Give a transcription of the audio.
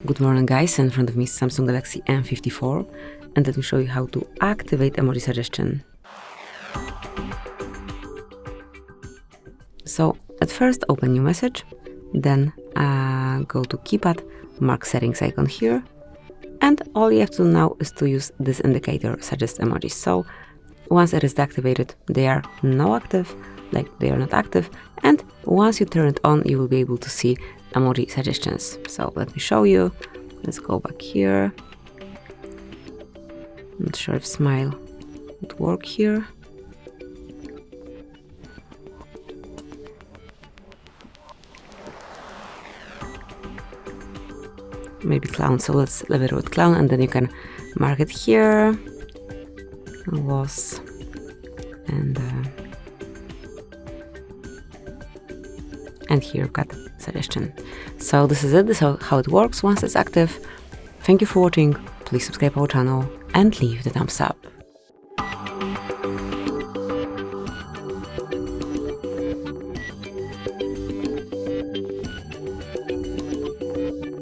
Good morning guys, in front of me is Samsung Galaxy M54 and let me show you how to activate emoji suggestion. So at first open new message, then go to keypad, mark settings icon here, and all you have to do now is to use this indicator suggest emojis. So once it is deactivated, they are now active, like they are not active, and once you turn it on you will be able to see emoji suggestions. So let me show you. Let's go back here. Not sure if smile would work here. Maybe clown, so let's leave it with clown, and then you can mark it here. Was and here you've got suggestion. So this is it. This is how it works once it's active. Thank you for watching. Please subscribe our channel and leave the thumbs up.